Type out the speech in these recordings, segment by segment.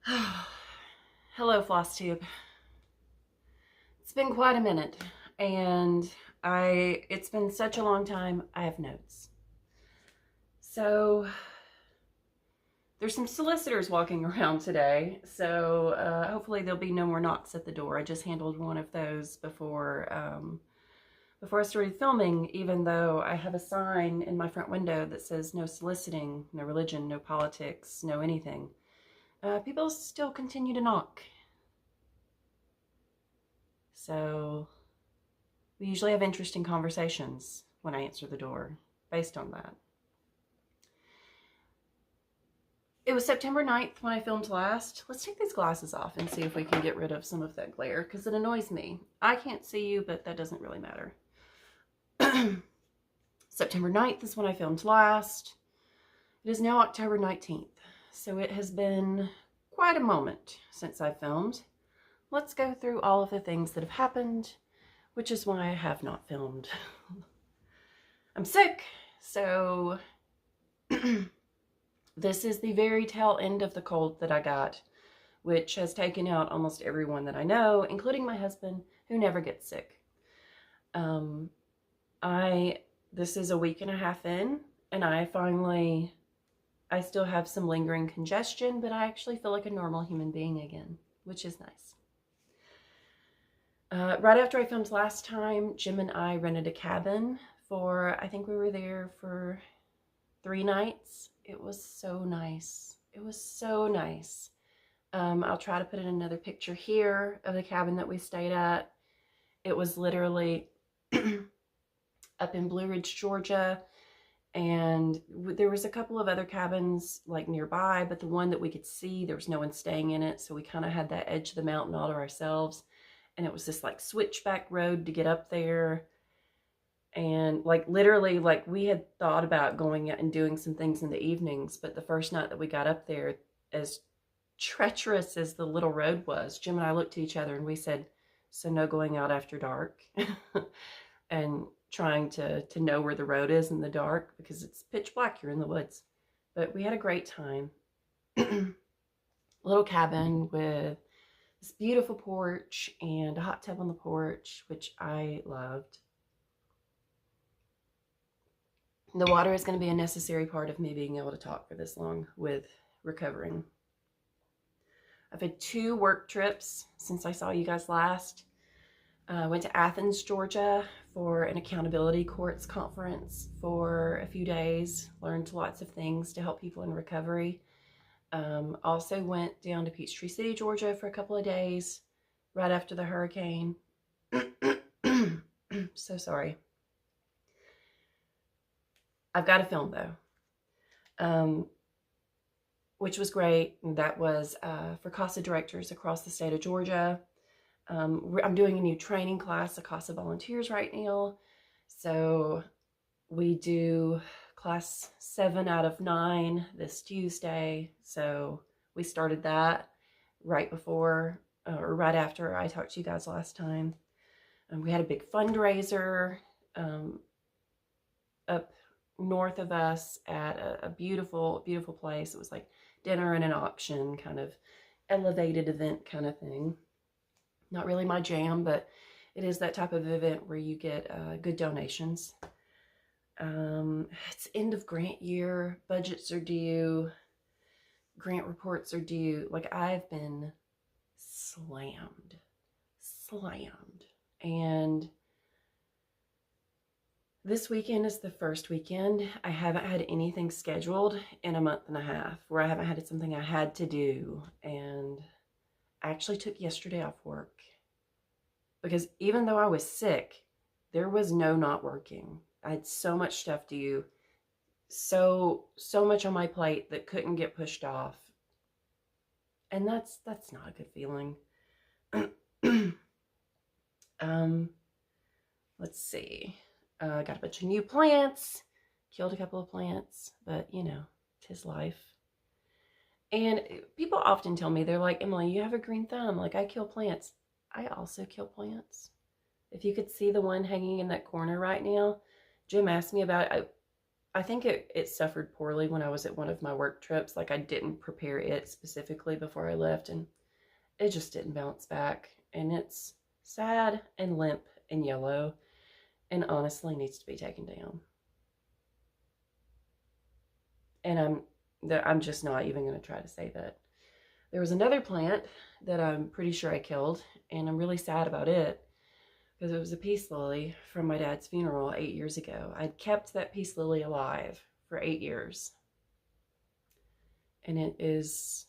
Hello, Flosstube. It's been quite a minute, and it's been such a long time, I have notes. So, there's some solicitors walking around today, so hopefully there'll be no more knocks at the door. I just handled one of those before I started filming, even though I have a sign in my front window that says no soliciting, no religion, no politics, no anything. People still continue to knock. So we usually have interesting conversations when I answer the door based on that. It was September 9th when I filmed last. Let's take these glasses off and see if we can get rid of some of that glare because it annoys me. I can't see you, but that doesn't really matter. September 9th is when I filmed last. It is now October 19th, so it has been quite a moment since I filmed. Let's go through all of the things that have happened, which is why I have not filmed. I'm sick, so this is the very tail end of the cold that I got, which has taken out almost everyone that I know, including my husband, who never gets sick. This is a week and a half in, and I still have some lingering congestion, but I actually feel like a normal human being again, which is nice. Right after I filmed last time, Jim and I rented a cabin I think we were there for 3 nights. It was so nice. It was so nice. I'll try to put in another picture here of the cabin that we stayed at. It was literally up in Blue Ridge, Georgia, and there was a couple of other cabins like nearby, but the one that we could see, there was no one staying in it, so we kind of had that edge of the mountain all to ourselves. And it was this like switchback road to get up there. And like literally, like we had thought about going out and doing some things in the evenings, but the first night that we got up there, as treacherous as the little road was, Jim and I looked at each other and we said, so no going out after dark. And trying to know where the road is in the dark because it's pitch black here in the woods. But we had a great time. Little cabin with this beautiful porch and a hot tub on the porch, which I loved. The water is going to be a necessary part of me being able to talk for this long with recovering. I've had 2 work trips since I saw you guys last. I went to Athens, Georgia for an accountability courts conference for a few days. Learned lots of things to help people in recovery. Also went down to Peachtree City, Georgia for a couple of days right after the hurricane. So sorry. I've got a film though, which was great. That was for CASA directors across the state of Georgia. I'm doing a new training class at CASA volunteers right now. So we do class 7 out of 9 this Tuesday. So we started that right before or right after I talked to you guys last time. We had a big fundraiser up north of us at a beautiful, beautiful place. It was like dinner and an auction, kind of elevated event kind of thing. Not really my jam, but it is that type of event where you get good donations. It's end of grant year. Budgets are due. Grant reports are due. Like, I've been slammed. And this weekend is the first weekend I haven't had anything scheduled in a month and a half, where I haven't had something I had to do. And I actually took yesterday off work because even though I was sick, there was no not working. I had so much stuff to do, so much on my plate that couldn't get pushed off. And that's not a good feeling. Let's see. Got a bunch of new plants, killed a couple of plants, but you know, 'tis life. And people often tell me, they're like, Emily, you have a green thumb. Like, I kill plants. I also kill plants. If you could see the one hanging in that corner right now, Jim asked me about it. I think it suffered poorly when I was at one of my work trips. Like I didn't prepare it specifically before I left, and it just didn't bounce back. And it's sad and limp and yellow and honestly needs to be taken down. And I'm just not even going to try to save it. There was another plant that I'm pretty sure I killed, and I'm really sad about it because it was a peace lily from my dad's funeral 8 years ago. I'd kept that peace lily alive for 8 years, and it is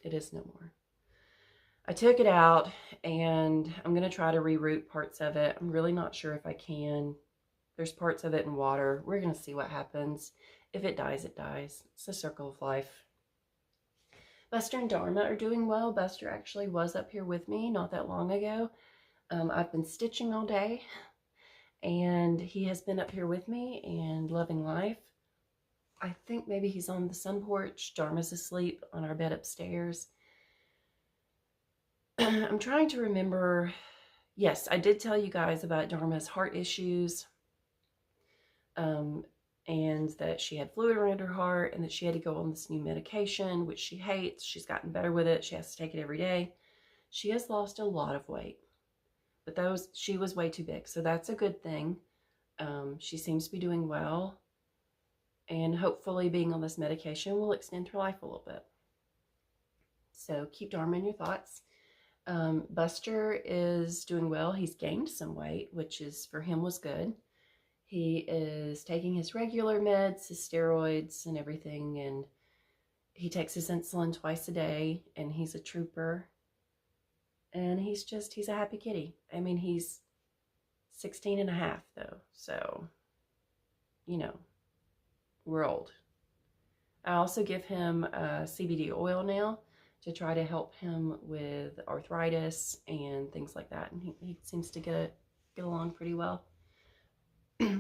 no more. I took it out, and I'm going to try to reroot parts of it. I'm really not sure if I can. There's parts of it in water. We're going to see what happens. If it dies, it dies. It's a circle of life. Buster and Dharma are doing well. Buster actually was up here with me not that long ago. I've been stitching all day, and he has been up here with me and loving life. I think maybe he's on the sun porch. Dharma's asleep on our bed upstairs. I'm trying to remember. Yes, I did tell you guys about Dharma's heart issues, and that she had fluid around her heart, and that she had to go on this new medication, which she hates. She's gotten better with it. She has to take it every day. She has lost a lot of weight, but she was way too big, so that's a good thing. She seems to be doing well, and hopefully being on this medication will extend her life a little bit. So keep Dharma in your thoughts. Buster is doing well. He's gained some weight, which is for him was good. He is taking his regular meds, his steroids and everything, and he takes his insulin twice a day, and he's a trooper. And he's a happy kitty. I mean, he's 16 and a half though, so, you know, we're old. I also give him CBD oil now to try to help him with arthritis and things like that, and he seems to get along pretty well.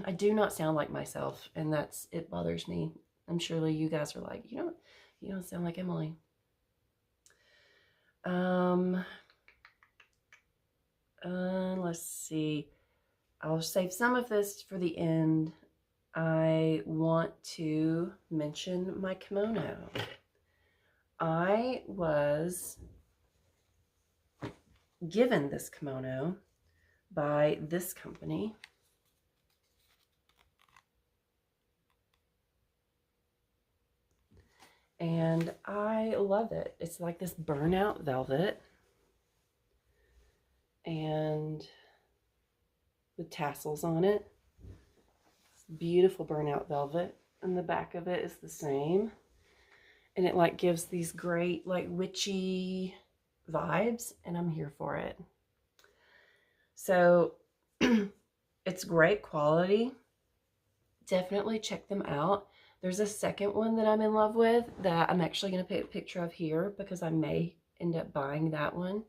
I do not sound like myself, and it bothers me. I'm surely you guys are like, you don't sound like Emily. Let's see. I'll save some of this for the end. I want to mention my kimono. I was given this kimono by this company. And I love it. It's like this burnout velvet, and with tassels on it. It's beautiful burnout velvet, and the back of it is the same. And it like gives these great like witchy vibes, and I'm here for it. So it's great quality. Definitely check them out. There's a second one that I'm in love with that I'm actually going to put a picture of here because I may end up buying that one.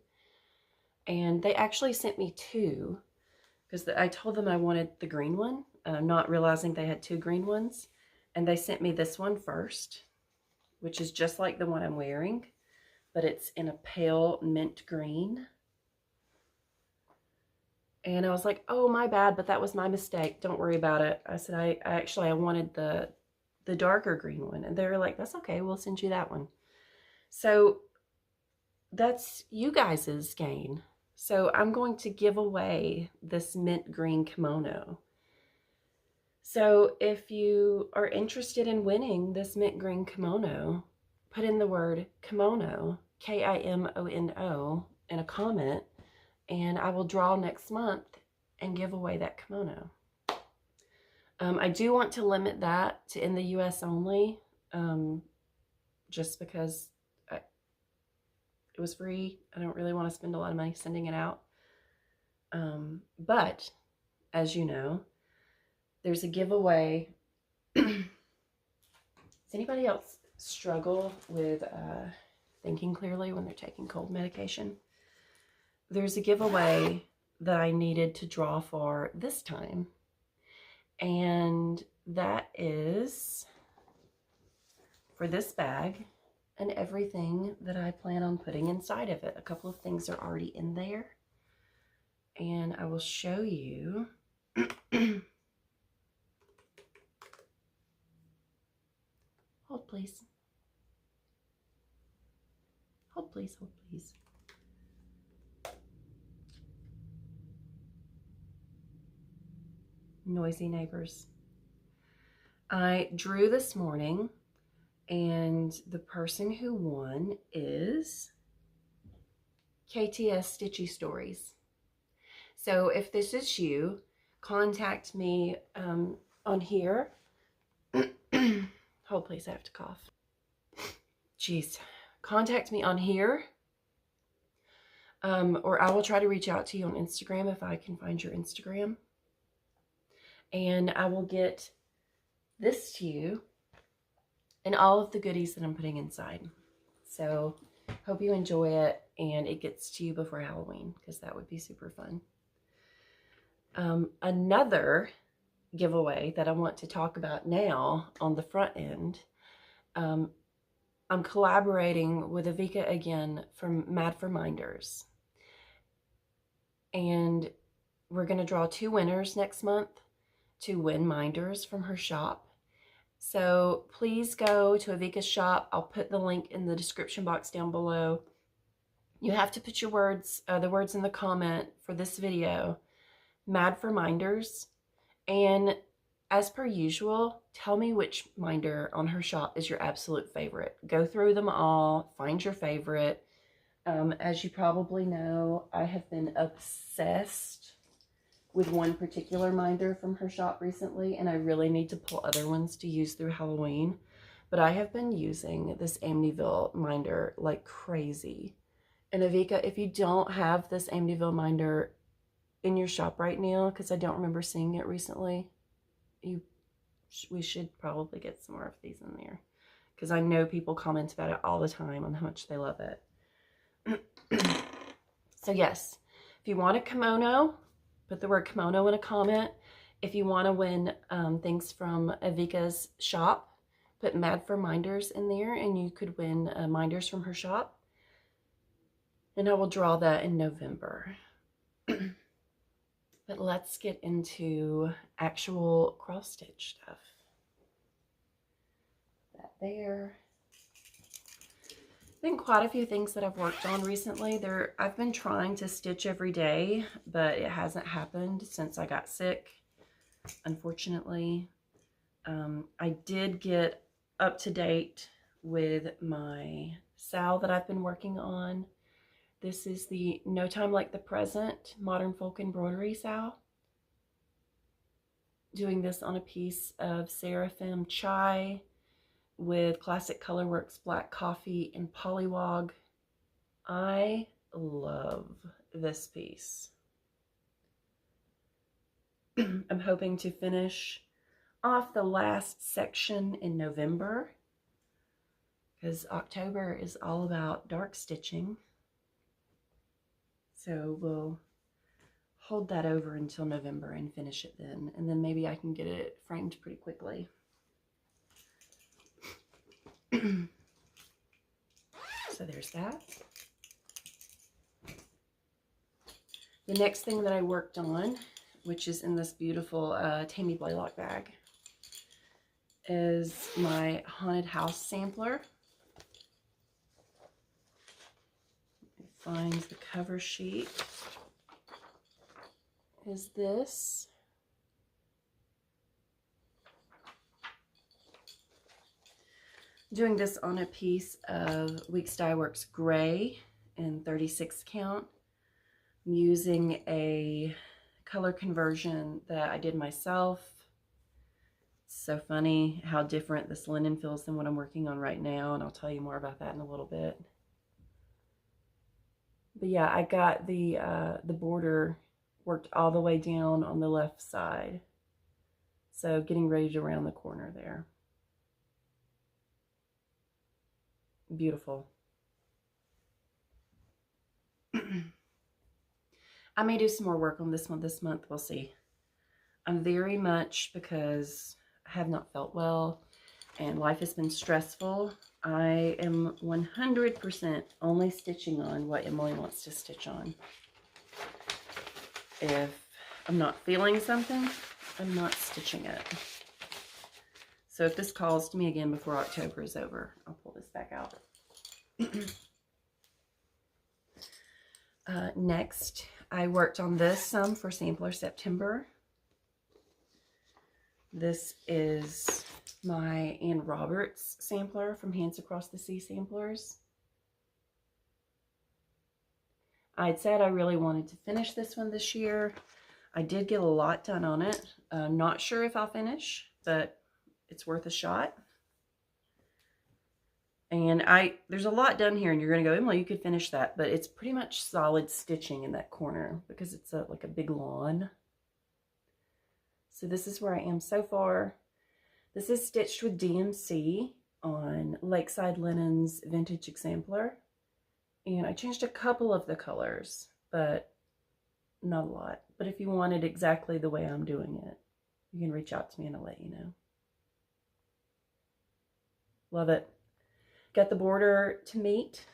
And they actually sent me two because I told them I wanted the green one, not realizing they had two green ones. And they sent me this one first, which is just like the one I'm wearing, but it's in a pale mint green. And I was like, oh, my bad, but that was my mistake. Don't worry about it. I said, I wanted the darker green one. And they were like, that's okay. We'll send you that one. So that's you guys' gain. So I'm going to give away this mint green kimono. So if you are interested in winning this mint green kimono, put in the word kimono, Kimono, in a comment, and I will draw next month and give away that kimono. I do want to limit that to in the US only, just because it was free. I don't really want to spend a lot of money sending it out. But as you know, there's a giveaway. Does anybody else struggle with thinking clearly when they're taking cold medication? There's a giveaway that I needed to draw for this time. And that is for this bag and everything that I plan on putting inside of it. A couple of things are already in there. And I will show you. Hold, please. Hold, please. Hold, please. Noisy neighbors. I drew this morning, and the person who won is KTS Stitchy Stories. So if this is you, contact me on here. Hold, please, I have to cough. Jeez. Contact me on here. Or I will try to reach out to you on Instagram if I can find your Instagram. And I will get this to you and all of the goodies that I'm putting inside. So hope you enjoy it and it gets to you before Halloween, because that would be super fun. Another giveaway that I want to talk about now on the front end, I'm collaborating with Avika again from Mad for Minders. And we're going to draw 2 winners next month to win minders from her shop. So please go to Avika's shop. I'll put the link in the description box down below. You have to put your words, the words in the comment for this video, Mad for Minders. And as per usual, tell me which minder on her shop is your absolute favorite. Go through them all, find your favorite. As you probably know, I have been obsessed with one particular minder from her shop recently, and I really need to pull other ones to use through Halloween. But I have been using this Amityville minder like crazy. And Avika, if you don't have this Amityville minder in your shop right now, because I don't remember seeing it recently, we should probably get some more of these in there, because I know people comment about it all the time on how much they love it. So yes, if you want a kimono, put the word kimono in a comment. If you want to win things from Avika's shop, put Mad for Minders in there, and you could win minders from her shop. And I will draw that in November. But let's get into actual cross stitch stuff. That there. Been quite a few things that I've worked on recently. I've been trying to stitch every day, but it hasn't happened since I got sick, unfortunately. I did get up to date with my SAL that I've been working on. This is the No Time Like the Present Modern Folk Embroidery SAL. Doing this on a piece of Seraphim Chai with Classic Colorworks Black Coffee and Polywog. I love this piece. I'm hoping to finish off the last section in November, because October is all about dark stitching. So we'll hold that over until November and finish it then. And then maybe I can get it framed pretty quickly. So there's that. The next thing that I worked on, which is in this beautiful Tammy Blaylock bag, is my haunted house sampler. Find the cover sheet. Is this. Doing this on a piece of Weeks Dye Works Gray in 36 count. I'm using a color conversion that I did myself. It's so funny how different this linen feels than what I'm working on right now, and I'll tell you more about that in a little bit. But yeah, I got the border worked all the way down on the left side. So getting ready to round the corner there. Beautiful. I may do some more work on this one this month. We'll see. I'm very much, because I have not felt well and life has been stressful, I am 100% only stitching on what Emily wants to stitch on. If I'm not feeling something, I'm not stitching it. So if this calls to me again before October is over, I'll pull this back out. Next, I worked on this some for Sampler September. This is my Ann Roberts sampler from Hands Across the Sea Samplers. I'd said I really wanted to finish this one this year. I did get a lot done on it. I'm not sure if I'll finish, but it's worth a shot. And there's a lot done here, and you're going to go, Emily, you could finish that, but it's pretty much solid stitching in that corner because it's like a big lawn. So this is where I am so far. This is stitched with DMC on Lakeside Linen's Vintage Exemplar. And I changed a couple of the colors, but not a lot. But if you want it exactly the way I'm doing it, you can reach out to me and I'll let you know. Love it. Got the border to meet,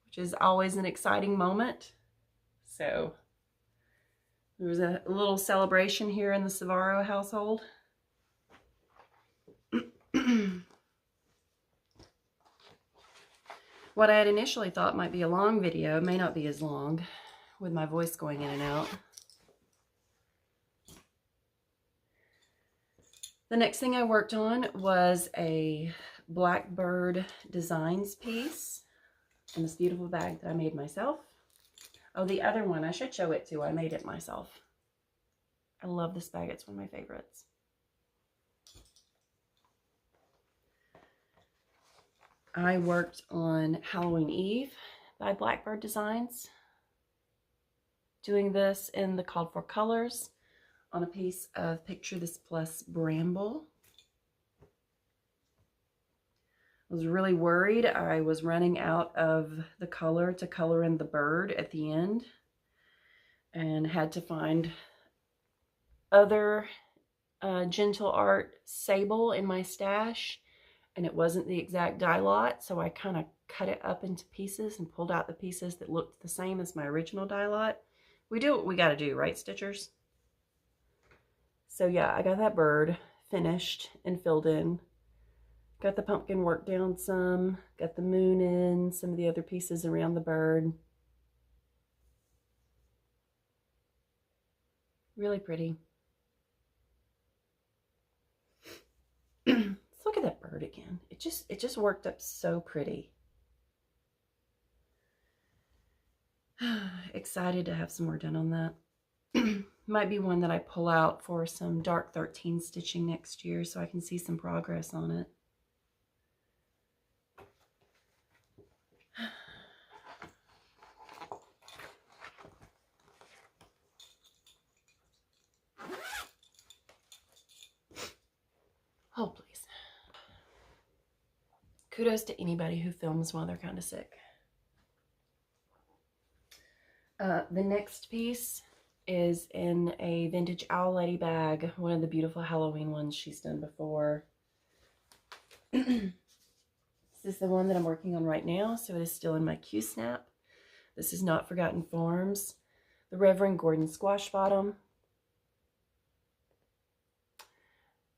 which is always an exciting moment. So there was a little celebration here in the Savaro household. What I had initially thought might be a long video may not be as long with my voice going in and out. The next thing I worked on was a Blackbird Designs piece in this beautiful bag that I made myself. Oh, the other one, I should show it too. I made it myself. I love this bag. It's one of my favorites. I worked on Halloween Eve by Blackbird Designs, doing this in the called for colors on a piece of Picture This Plus Bramble. I was really worried I was running out of the color to color in the bird at the end and had to find other gentle art sable in my stash, and it wasn't the exact dye lot, so I kind of cut it up into pieces and pulled out the pieces that looked the same as my original dye lot. We do what we got to do, right, Stitchers? So yeah, I got that bird finished and filled in. Got the pumpkin worked down some, got the moon in, some of the other pieces around the bird. Really pretty. Let's look at that bird again. It just worked up so pretty. Excited to have some more done on that. Might be one that I pull out for some Dark 13 stitching next year so I can see some progress on it. Oh, please. Kudos to anybody who films while they're kind of sick. The next piece is in a vintage Owl Lady bag, one of the beautiful Halloween ones she's done before. This is the one that I'm working on right now, so it is still in my Q-snap. This is Not Forgotten Farms, the Reverend Gordon Squash Bottom.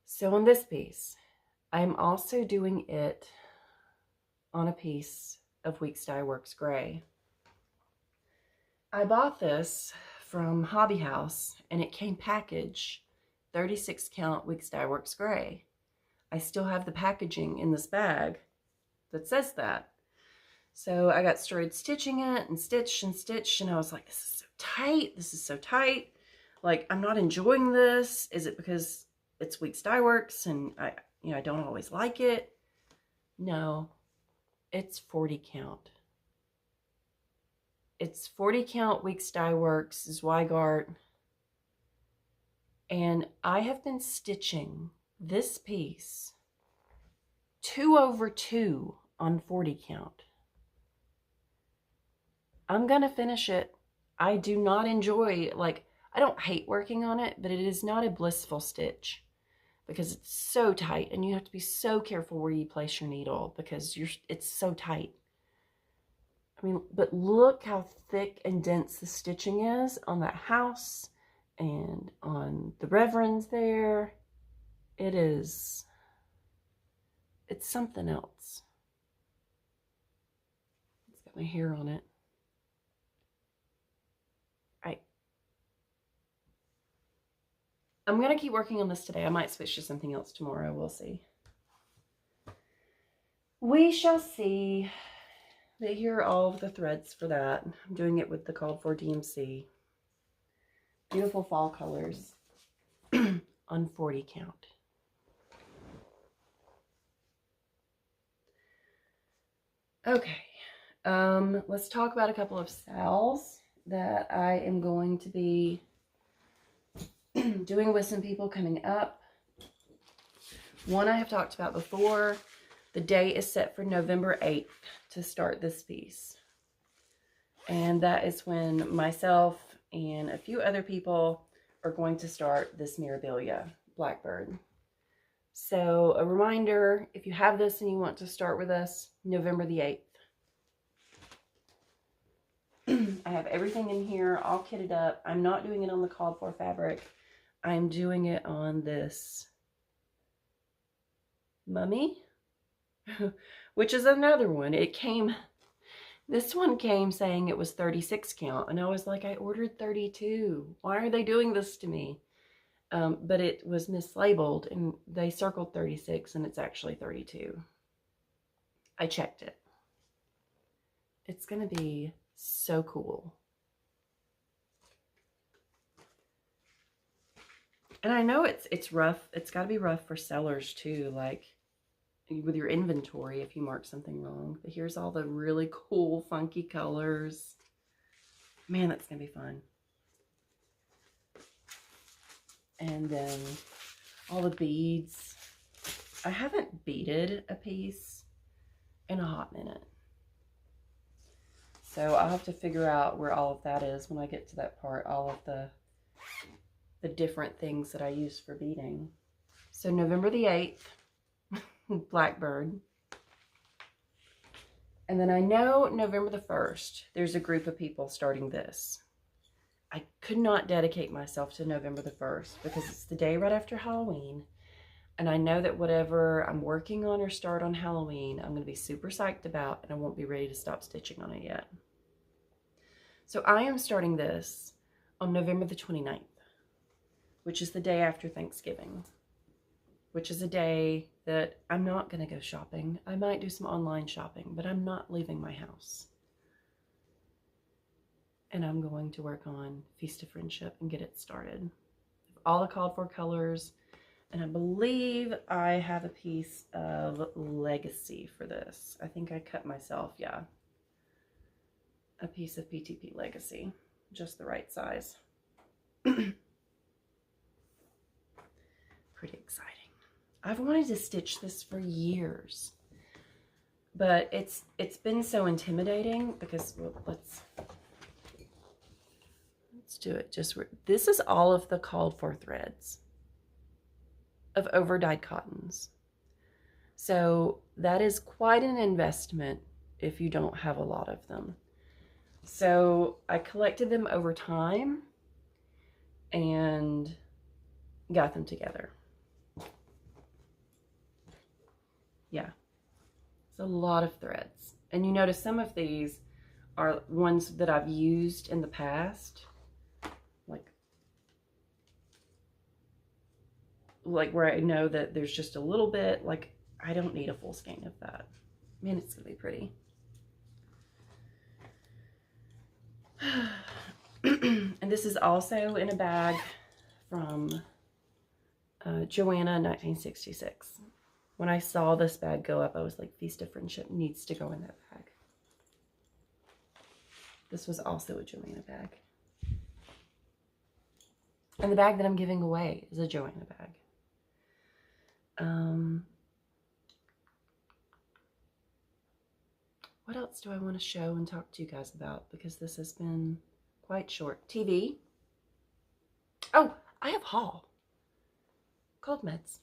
So on this piece, I'm also doing it on a piece of Weeks Dye Works Gray. I bought this from Hobby House and it came packaged 36 count Weeks Dye Works Gray. I still have the packaging in this bag that says that. So I got started stitching it and stitched and stitched, and I was like, this is so tight. This is so tight. Like, I'm not enjoying this. Is it because it's Weeks Dye Works and I don't always like it? No, it's 40 count. It's 40 count Weeks Dye Works, Zweigart. And I have been stitching this piece 2/2 on 40 count. I'm gonna finish it. I do not enjoy, like, I don't hate working on it, but it is not a blissful stitch because it's so tight and you have to be so careful where you place your needle because it's so tight. I mean, but look how thick and dense the stitching is on that house and on the Reverend's there. It is It's something else. It's got my hair on it. I'm going to keep working on this today. I might switch to something else tomorrow. We'll see. We shall see. But here are all of the threads for that. I'm doing it with the called for DMC. Beautiful fall colors on 40 count. Okay. Let's talk about a couple of sales that I am going to be doing with some people coming up. One I have talked about before. The date is set for November 8th to start this piece. And that is when myself and a few other people are going to start this Mirabilia Blackbird. So a reminder, if you have this and you want to start with us, November the 8th. I have everything in here all kitted up. I'm not doing it on the called for fabric. I'm doing it on this Mummy, which is another one. This one came saying it was 36 count, and I was like, I ordered 32. Why are they doing this to me? But it was mislabeled, and they circled 36, and it's actually 32. I checked it. It's going to be so cool. And I know it's rough. It's got to be rough for sellers too, like with your inventory if you mark something wrong. But here's all the really cool, funky colors. Man, that's going to be fun. And then all the beads. I haven't beaded a piece in a hot minute. So I'll have to figure out where all of that is when I get to that part. All of the different things that I use for beading. So November the 8th, Blackbird. And then I know November the 1st, there's a group of people starting this. I could not dedicate myself to November the 1st because it's the day right after Halloween. And I know that whatever I'm working on or start on Halloween, I'm going to be super psyched about, and I won't be ready to stop stitching on it yet. So I am starting this on November the 29th. Which is the day after Thanksgiving, which is a day that I'm not going to go shopping. I might do some online shopping, but I'm not leaving my house. And I'm going to work on Feast of Friendship and get it started. All the called for colors, and I believe I have a piece of Legacy for this. I think I cut myself, yeah. A piece of PTP Legacy, just the right size. Pretty exciting. I've wanted to stitch this for years, but it's been so intimidating because, well, let's do it. This is all of the called for threads of over dyed cottons. So that is quite an investment if you don't have a lot of them. So I collected them over time and got them together. Yeah, it's a lot of threads. And you notice some of these are ones that I've used in the past, like where I know that there's just a little bit, like I don't need a full skein of that. Man, it's gonna be pretty. And this is also in a bag from Joanna 1966. When I saw this bag go up, I was like, Feast of Friendship needs to go in that bag. This was also a Joanna bag. And the bag that I'm giving away is a Joanna bag. What else do I want to show and talk to you guys about? Because this has been quite short. TV. Oh, I have haul. Cold meds.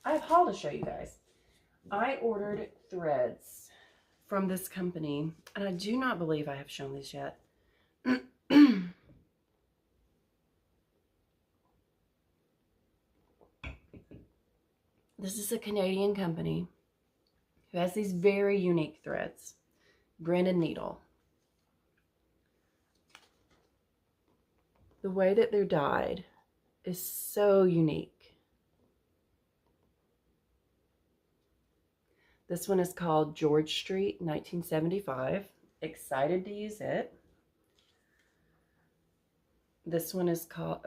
I have haul to show you guys. I ordered threads from this company, and I do not believe I have shown these yet. This is a Canadian company who has these very unique threads. Brandon Needle. The way that they're dyed is so unique. This one is called George Street 1975. Excited to use it. This one is called,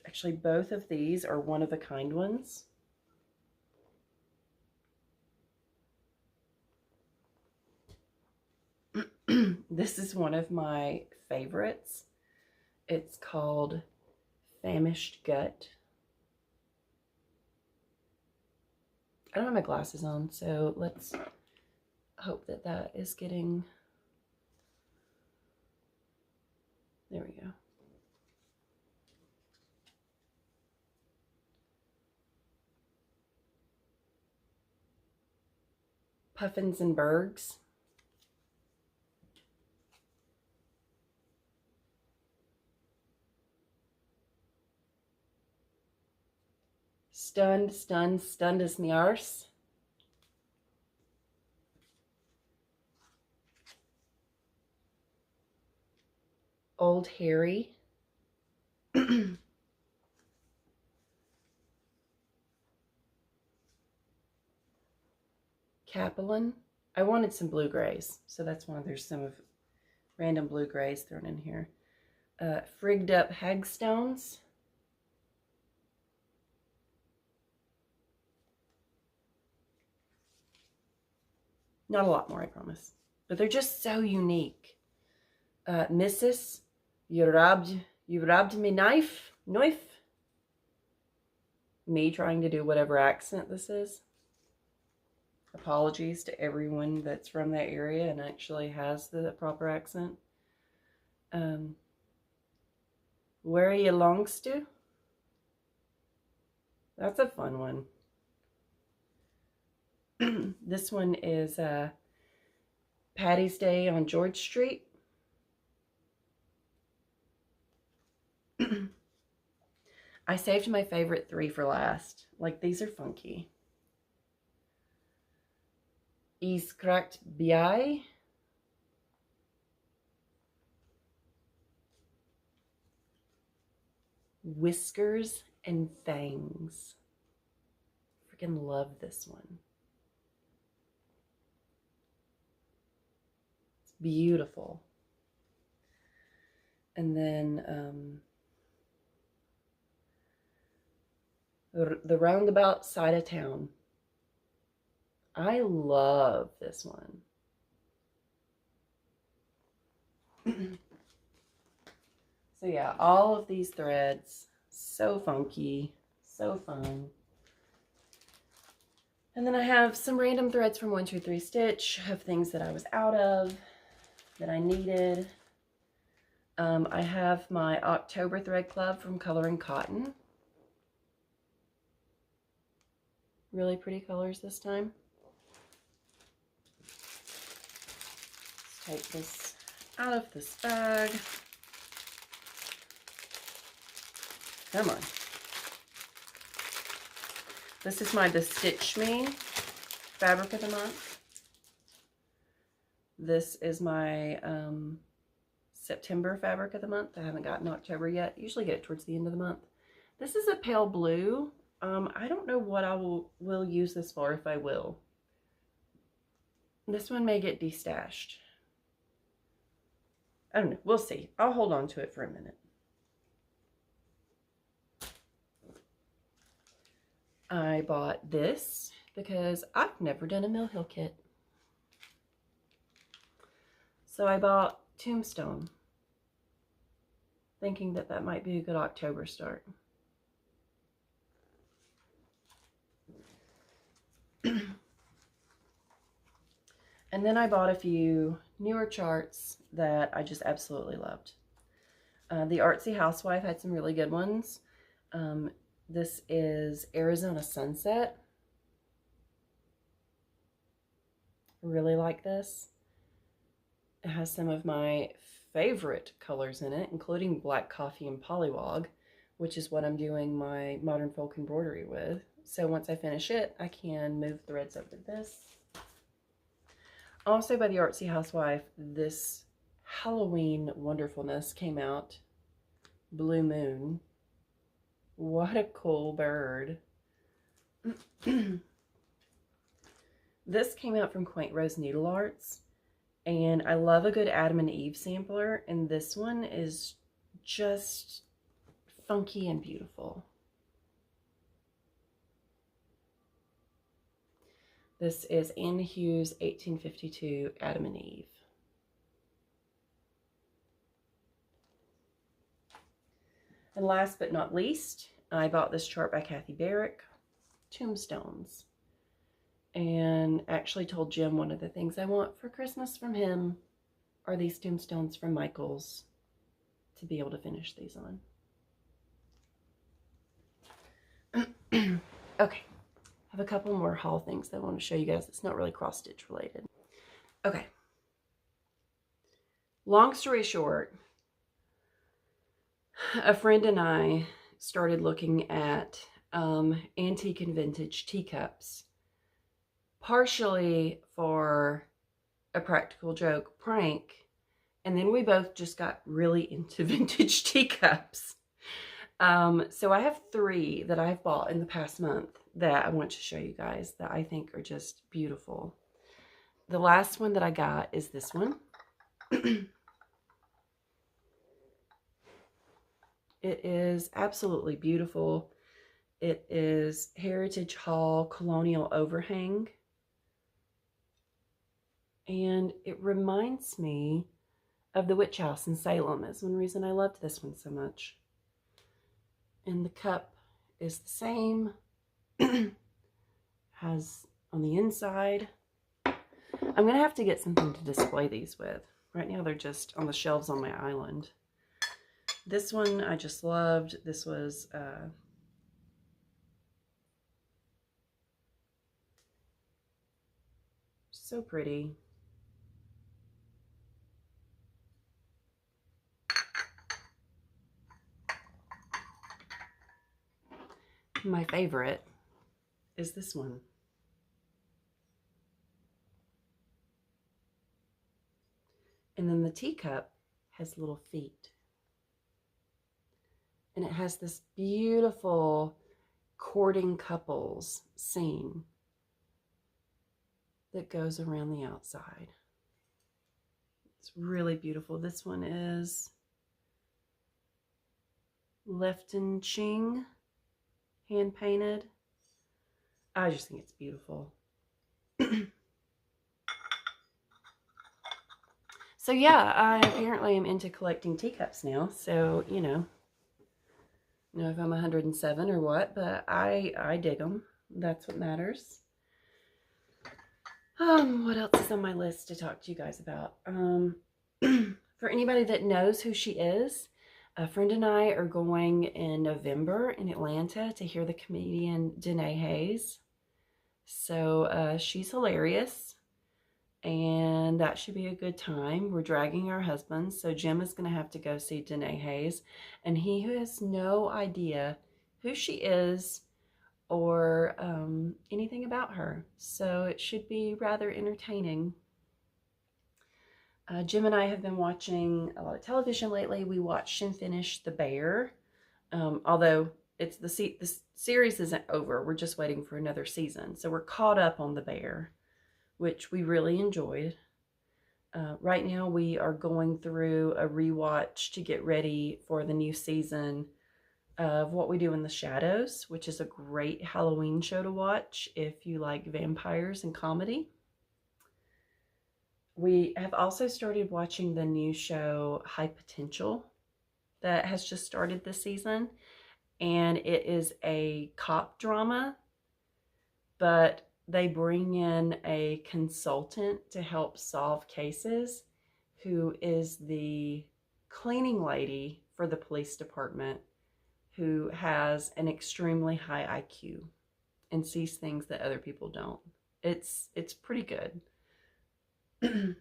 actually both of these are one-of-a-kind ones. This is one of my favorites. It's called Famished Gut. I don't have my glasses on, so let's hope that that is getting... There we go. Puffins and Bergs. Stunned, stunned, stunned as me arse. Old Harry. Capelin. I wanted some blue grays, so that's why there's some of random blue grays thrown in here. Frigged up hagstones. Not a lot more, I promise. But they're just so unique. Mrs. You robbed me knife. Me trying to do whatever accent this is. Apologies to everyone that's from that area and actually has the proper accent. Where you longs to? That's a fun one. This one is Patty's Day on George Street. I saved my favorite 3 for last. Like, these are funky. Is cracked bi. Whiskers and Fangs. Freaking love this one. It's beautiful. And then the Roundabout Side of Town. I love this one. So yeah, all of these threads, so funky, so fun. And then I have some random threads from 123 Stitch of things that I was out of, that I needed. I have my October Thread Club from Coloring Cotton. Really pretty colors this time. Let's take this out of this bag. Come on. This is my The Stitch Me Fabric of the Month. This is my September Fabric of the Month. I haven't gotten October yet. Usually get it towards the end of the month. This is a pale blue. I don't know what I will use this for, if I will. This one may get destashed. I don't know. We'll see. I'll hold on to it for a minute. I bought this because I've never done a Mill Hill kit. So I bought Tombstone, thinking that that might be a good October start. And then I bought a few newer charts that I just absolutely loved. The Artsy Housewife had some really good ones. This is Arizona Sunset. I really like this. It has some of my favorite colors in it, including Black Coffee and Polywog, which is what I'm doing my Modern Folk embroidery with. So once I finish it, I can move threads over to this. Also by the Artsy Housewife, this Halloween wonderfulness came out. Blue Moon. What a cool bird. This came out from Quaint Rose Needle Arts. And I love a good Adam and Eve sampler. And this one is just funky and beautiful. This is Anne Hughes 1852 Adam and Eve. And last but not least, I bought this chart by Kathy Barrick, Tombstones. And actually told Jim one of the things I want for Christmas from him are these tombstones from Michaels to be able to finish these on. Okay. I have a couple more haul things that I want to show you guys. It's not really cross stitch related. Okay. Long story short, a friend and I started looking at antique and vintage teacups, partially for a practical joke prank, and then we both just got really into vintage teacups. So I have 3 that I've bought in the past month that I want to show you guys that I think are just beautiful. The last one that I got is this one. It is absolutely beautiful. It is Heritage Hall Colonial Overhang. And it reminds me of the Witch House in Salem. Is one reason I loved this one so much. And the cup is the same. Has on the inside. I'm going to have to get something to display these with. Right now they're just on the shelves on my island. This one I just loved. This was so pretty. My favorite is this one. And then the teacup has little feet. And it has this beautiful courting couples scene that goes around the outside. It's really beautiful. This one is Lefton Ching, hand painted. I just think it's beautiful. So yeah, I apparently am into collecting teacups now. So, you know if I'm 107 or what, but I dig them. That's what matters. What else is on my list to talk to you guys about? For anybody that knows who she is, a friend and I are going in November in Atlanta to hear the comedian Danae Hayes. So she's hilarious, and that should be a good time. We're dragging our husbands, so Jim is going to have to go see Danae Hayes, and he has no idea who she is or anything about her. So it should be rather entertaining. Jim and I have been watching a lot of television lately. We watched and finished The Bear, although it's the series isn't over. We're just waiting for another season. So we're caught up on The Bear, which we really enjoyed. Right now we are going through a rewatch to get ready for the new season of What We Do in the Shadows, which is a great Halloween show to watch if you like vampires and comedy. We have also started watching the new show High Potential that has just started this season, and it is a cop drama, but they bring in a consultant to help solve cases who is the cleaning lady for the police department, who has an extremely high IQ and sees things that other people don't. It's pretty good. And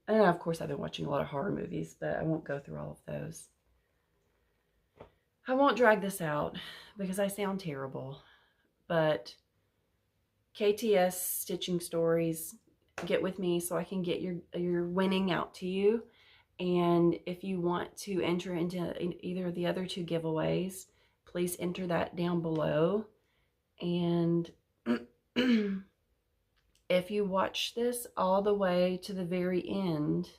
of course I've been watching a lot of horror movies, but I won't go through all of those. I won't drag this out because I sound terrible, but KTS Stitching Stories, get with me so I can get your winning out to you. And if you want to enter into either of the other two giveaways, please enter that down below. And if you watch this all the way to the very end,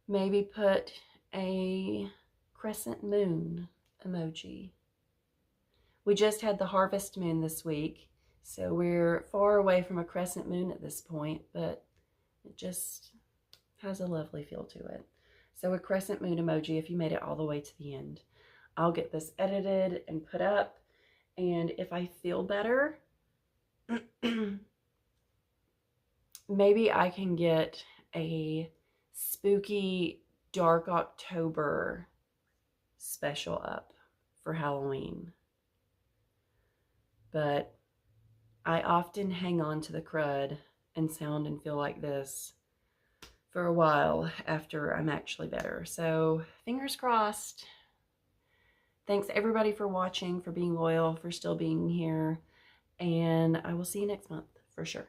maybe put a crescent moon emoji. We just had the harvest moon this week, so we're far away from a crescent moon at this point, but it just has a lovely feel to it. So a crescent moon emoji if you made it all the way to the end. I'll get this edited and put up, and if I feel better, maybe I can get a spooky dark October special up for Halloween. But I often hang on to the crud and sound and feel like this for a while after I'm actually better. So fingers crossed. Thanks everybody for watching, for being loyal, for still being here. And I will see you next month for sure.